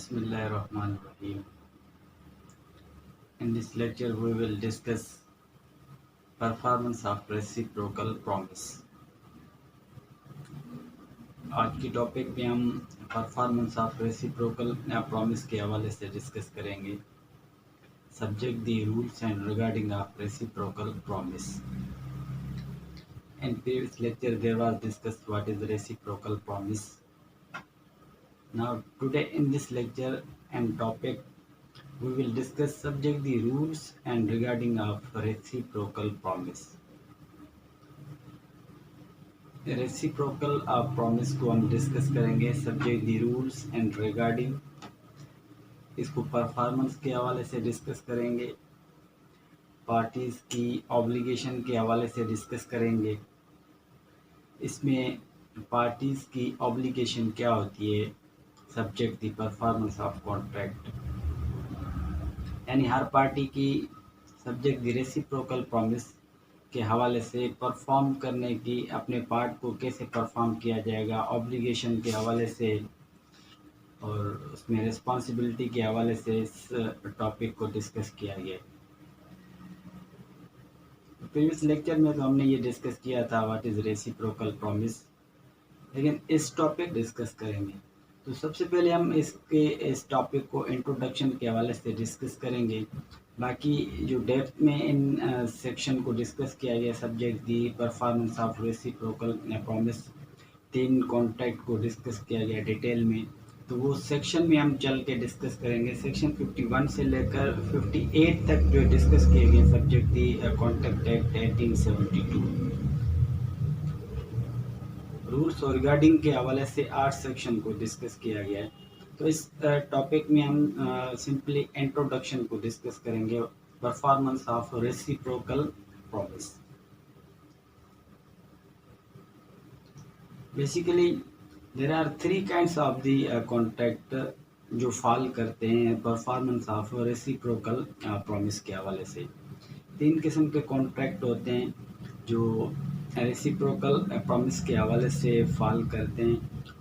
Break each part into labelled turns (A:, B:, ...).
A: Bismillahirrahmanirrahim. In this lecture, we will discuss performance of reciprocal promise. आज की topic में हम परफॉर्मेंस ऑफ रेसिप्रोकल प्रॉमिस के हवाले से डिस्कस करेंगे. Subject the rules and regarding of reciprocal promise. In previous lecture, there was discussed what is reciprocal promise. Now, today in this lecture and topic, we will discuss subject the rules and regarding of reciprocal promise. Reciprocal promise को हम discuss करेंगे. Subject the rules and regarding, इसको performance के हवाले से discuss करेंगे. Parties की obligation के हवाले से डिस्कस करेंगे. इसमें पार्टीज की ऑब्लिगेशन क्या होती है, subject the performance of contract, यानी हर पार्टी की सब्जेक्ट दी रेसिप्रोकल प्रॉमिस के हवाले से परफॉर्म करने की, अपने पार्ट को कैसे परफॉर्म किया जाएगा, ऑब्लिगेशन के हवाले से और उसमें रिस्पॉन्सिबिलिटी के हवाले से इस टॉपिक को डिस्कस किया गया. प्रीवियस लेक्चर में तो हमने ये डिस्कस किया था व्हाट इज़ रेसिप्रोकल प्रॉमिस, लेकिन इस टॉपिक डिस्कस करेंगे. तो सबसे पहले हम इस टॉपिक को इंट्रोडक्शन के हवाले से डिस्कस करेंगे. बाकी जो डेप्थ में इन सेक्शन को डिस्कस किया गया, subject the performance of reciprocal promise, 3 contract को डिस्कस किया गया डिटेल में. तो वो सेक्शन में हम चल के डिस्कस करेंगे. सेक्शन 51 से लेकर 58 तक जो डिस्कस किए गए सब्जेक्ट दी कॉन्ट्रैक्ट एक्ट 1872. रूल्स और रिगार्डिंग के हवाले से 8 सेक्शन को डिस्कस किया गया है. तो इस टॉपिक में हम सिंपली इंट्रोडक्शन को डिस्कस करेंगे, performance of reciprocal promise. Basically there are 3 kinds of the contract जो फॉल करते हैं परफॉर्मेंस ऑफ रेसिप्रोकल प्रॉमिस के हवाले से. 3 किस्म के कॉन्ट्रैक्ट होते हैं जो रेसिप्रोकल प्रॉमिस के हवाले से फॉल करते हैं,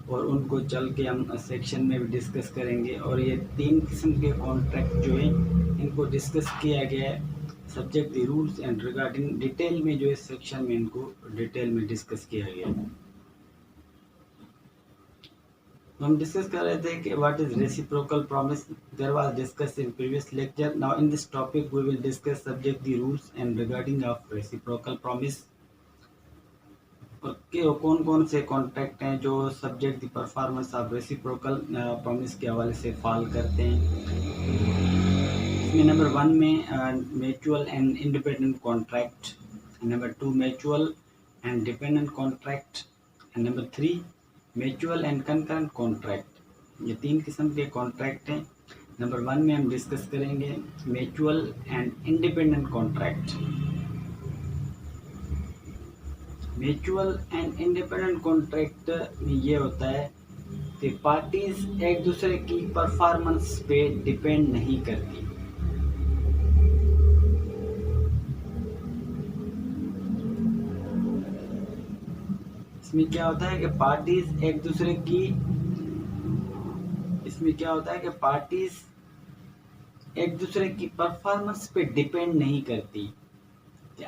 A: और उनको चल के हम सेक्शन में भी डिस्कस करेंगे. और ये 3 किस्म के कॉन्ट्रैक्ट जो हैं इनको डिस्कस किया गया है subject the rules and regarding, detail में जो इस सेक्शन में इनको डिटेल में डिस्कस किया गया है. तो हम डिस्कस कर रहे थे कि what is reciprocal promise. There was discuss in previous lecture. Now in this topic we will discuss subject the rules and regarding of reciprocal promise. कौन कौन से कॉन्ट्रैक्ट हैं जो subject the performance of reciprocal promise के हवाले से fall करते हैं. इसमें नंबर 1 में mutual and independent contract, number 2 mutual and dependent contract, and number 3 mutual and concurrent contract. ये 3 किस्म के कॉन्ट्रैक्ट हैं. नंबर 1 में हम डिस्कस करेंगे mutual and independent contract. Mutual and independent contract में ये होता है कि पार्टीज एक दूसरे की परफॉर्मेंस पे डिपेंड नहीं करती. इसमें क्या होता है कि पार्टीज एक दूसरे की परफॉर्मेंस पे डिपेंड नहीं करती.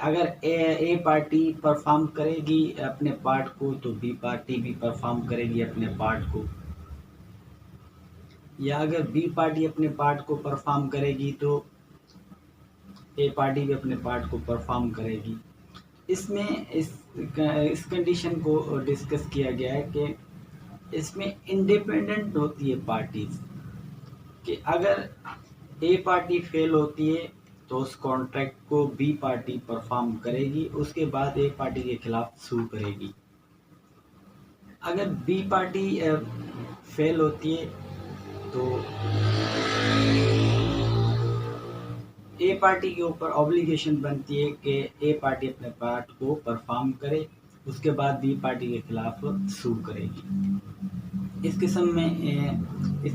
A: अगर ए पार्टी परफॉर्म करेगी अपने पार्ट को तो बी पार्टी भी परफॉर्म करेगी अपने पार्ट को, या अगर बी पार्टी अपने पार्ट को परफॉर्म करेगी तो ए पार्टी भी अपने पार्ट को परफॉर्म करेगी. इसमें इस कंडीशन को डिस्कस किया गया है कि इसमें इंडिपेंडेंट होती है पार्टीज, कि अगर ए पार्टी फेल होती है तो उस कॉन्ट्रैक्ट को बी पार्टी परफॉर्म करेगी, उसके बाद ए पार्टी के खिलाफ सू करेगी. अगर बी पार्टी फेल होती है तो ए पार्टी के ऊपर ऑब्लिगेशन बनती है कि ए पार्टी अपने पार्ट को परफॉर्म करे, उसके बाद बी पार्टी के खिलाफ सू करेगी. इस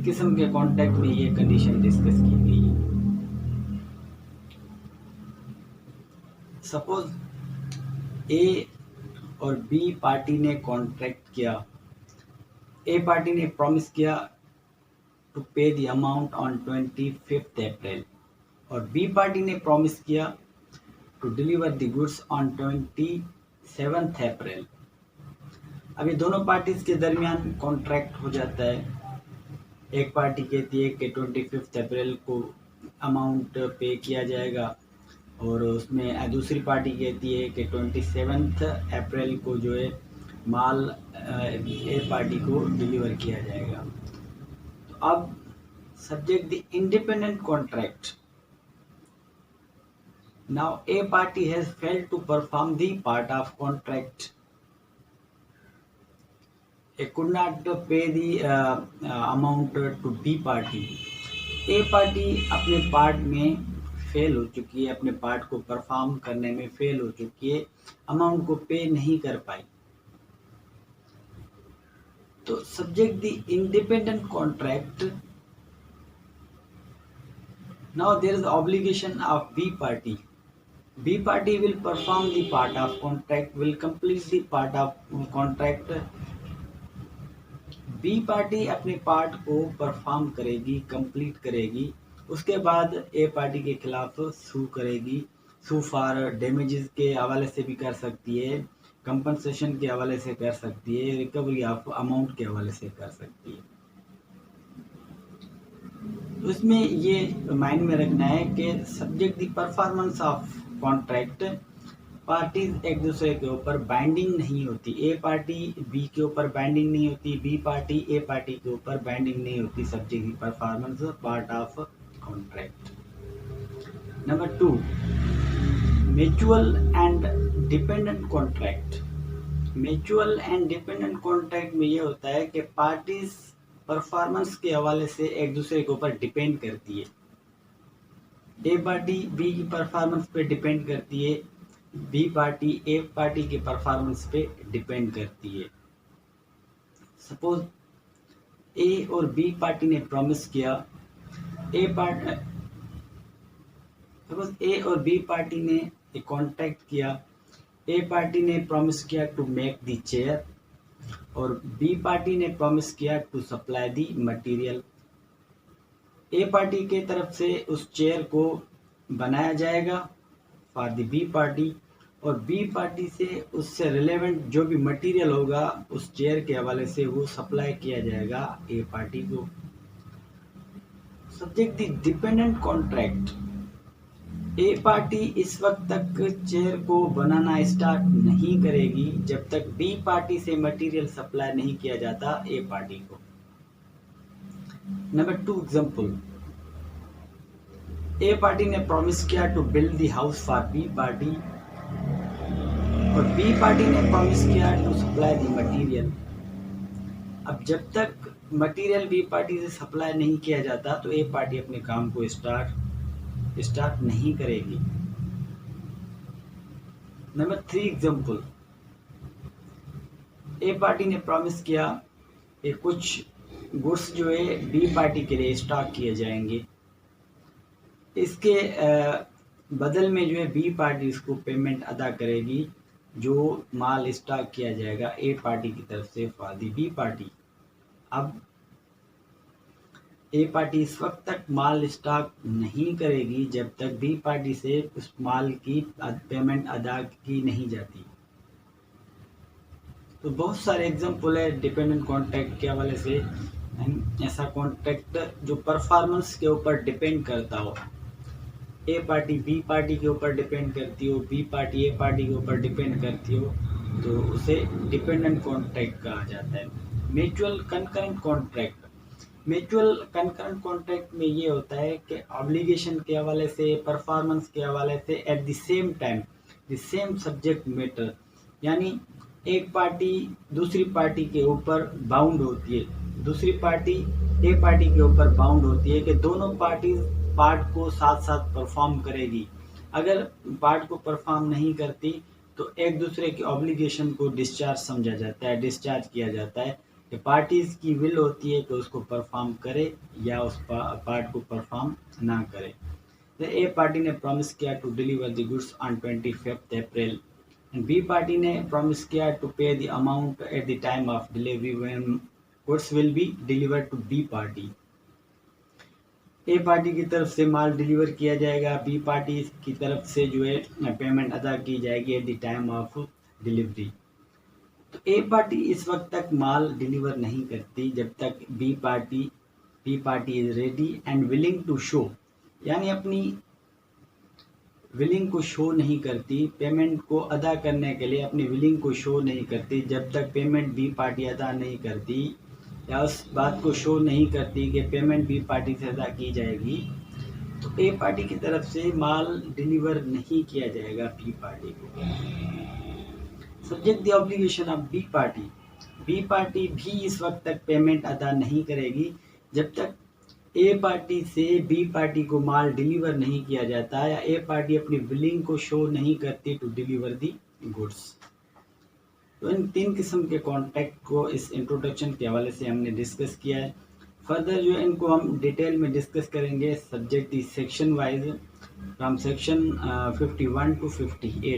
A: किस्म के कॉन्ट्रैक्ट में ये कंडीशन डिस्कस की गई है. सपोज ए और बी पार्टी ने कॉन्ट्रैक्ट किया. ए पार्टी ने प्रॉमिस किया to pay the amount on 25th April, और बी पार्टी ने प्रॉमिस किया to deliver the goods on 27th April. अभी दोनों पार्टीज के दरमियान कॉन्ट्रैक्ट हो जाता है। एक पार्टी कहती है कि 25th अप्रैल को अमाउंट पे किया जाएगा, और उसमें दूसरी पार्टी कहती है कि 27th अप्रैल को जो है माल ए पार्टी को डिलीवर किया जाएगा। तो अब subject the independent contract. Now A party has failed to perform the part of contract. It could not pay the amount to B party. A party अपने पार्ट में फेल हो चुकी है, अपने पार्ट को परफॉर्म करने में फेल हो चुकी है, अमाउंट को पे नहीं कर पाई। तो subject the independent contract. Now there is obligation of B party. B party will perform the part of contract, will complete the part of contract. B party अपने पार्ट को परफॉर्म करेगी, कंप्लीट करेगी, उसके बाद ए पार्टी के खिलाफ सू करेगी। Sue for damages के हवाले से भी कर सकती है, कंपनसेशन के हवाले से कर सकती है, रिकवरी ऑफ अमाउंट के हवाले से कर सकती है। तो इसमें ये माइंड में रखना है कि subject the performance of contract, parties एक दूसरे के ऊपर बाइंडिंग नहीं होती। ए पार्टी बी के ऊपर बाइंडिंग नहीं होती, बी पार्टी ए पार्टी के ऊपर बाइंडिंग नहीं होती। Subject the performance part of contract. Number 2, mutual and dependent contract. Mutual and dependent contract में ये होता है कि पार्टीज परफॉर्मेंस के हवाले से एक दूसरे के ऊपर डिपेंड करती है। ए पार्टी बी की परफॉर्मेंस पे डिपेंड करती है, बी पार्टी ए पार्टी के परफॉर्मेंस पे डिपेंड करती है। सपोज ए और बी पार्टी ने प्रॉमिस किया, सपोज ए और बी पार्टी ने एक कॉन्ट्रैक्ट किया। ए पार्टी ने प्रॉमिस किया टू मेक द चेयर, और बी पार्टी ने प्रॉमिस किया to supply the material. A party के तरफ से उस चेयर को बनाया जाएगा फॉर द बी पार्टी, और बी पार्टी से उससे रिलेवेंट जो भी मटेरियल होगा उस चेयर के हवाले से वो सप्लाई किया जाएगा ए पार्टी को। Subject the dependent contract. A party इस वक्त तक चेयर को बनाना स्टार्ट नहीं करेगी जब तक बी पार्टी से मटेरियल सप्लाई नहीं किया जाता ए पार्टी को। नंबर 2 एग्जांपल, ए पार्टी ने प्रॉमिस किया to build the house for B party, और बी पार्टी ने प्रॉमिस किया टू सप्लाई द मटेरियल। अब जब तक मटेरियल बी पार्टी से सप्लाई नहीं किया जाता तो ए पार्टी अपने काम को स्टार्ट नहीं करेगी। नंबर 3 एग्जांपल, ए पार्टी ने प्रॉमिस किया कि कुछ गुड्स जो है बी पार्टी के लिए स्टॉक किए जाएंगे, इसके बदल में जो है बी पार्टी इसको पेमेंट अदा करेगी जो माल स्टॉक किया जाएगा ए पार्टी की तरफ से फॉर द बी पार्टी। अब ए पार्टी इस वक्त तक माल स्टॉक नहीं करेगी जब तक बी पार्टी से उस माल की पेमेंट अदा की नहीं जाती। तो बहुत सारे एग्जांपल है डिपेंडेंट कॉन्ट्रैक्ट के हवाले से। ऐसा कॉन्ट्रैक्ट जो परफॉर्मेंस के ऊपर डिपेंड करता हो, ए पार्टी बी पार्टी के ऊपर डिपेंड करती हो, बी पार्टी ए पार्टी के ऊपर डिपेंड करती हो, तो उसे डिपेंडेंट कॉन्ट्रैक्ट कहा जाता है। Mutual concurrent contract. Mutual concurrent contract में ये होता है कि ऑब्लिगेशन के हवाले से, परफॉर्मेंस के हवाले से at the same time the same subject matter, यानी एक पार्टी दूसरी पार्टी के ऊपर बाउंड होती है, दूसरी पार्टी ए पार्टी के ऊपर बाउंड होती है कि दोनों पार्टी पार्ट को साथ साथ परफॉर्म करेगी। अगर पार्ट को परफॉर्म नहीं करती तो एक दूसरे की ऑब्लिगेशन को डिस्चार्ज समझा जाता है, डिस्चार्ज किया जाता है कि पार्टीज की विल होती है कि उसको परफॉर्म करे या उस पार्ट को परफॉर्म ना करे। तो ए पार्टी ने प्रॉमिस किया to deliver the goods on 25th April, and B party ने प्रॉमिस किया to pay the amount at the time of delivery when goods will be delivered to B party. A party की तरफ से माल deliver किया जाएगा, B party की तरफ से जो है पेमेंट अदा की जाएगी eight the time of delivery. तो ए पार्टी इस वक्त तक माल डिलीवर नहीं करती जब तक B party is ready and willing to show, यानी अपनी विलिंग को शो नहीं करती, पेमेंट को अदा करने के लिए अपनी विलिंग को शो नहीं करती जब तक पेमेंट बी पार्टी अदा नहीं करती या उस बात को शो नहीं करती कि पेमेंट बी पार्टी से अदा की जाएगी, तो ए पार्टी की तरफ से माल डिलीवर नहीं किया जाएगा बी पार्टी को। Subject the obligation of B party भी इस वक्त तक पेमेंट अदा नहीं करेगी जब तक ए पार्टी से बी पार्टी को माल डिलीवर नहीं किया जाता या ए पार्टी अपनी बिलिंग को शो नहीं करती टू डिलीवर दी गुड्स। तो इन 3 किस्म के कॉन्ट्रैक्ट को इस इंट्रोडक्शन के हवाले से हमने डिस्कस किया है। फर्दर जो है इनको हम डिटेल में डिस्कस करेंगे subject the section wise from section 51 to 58।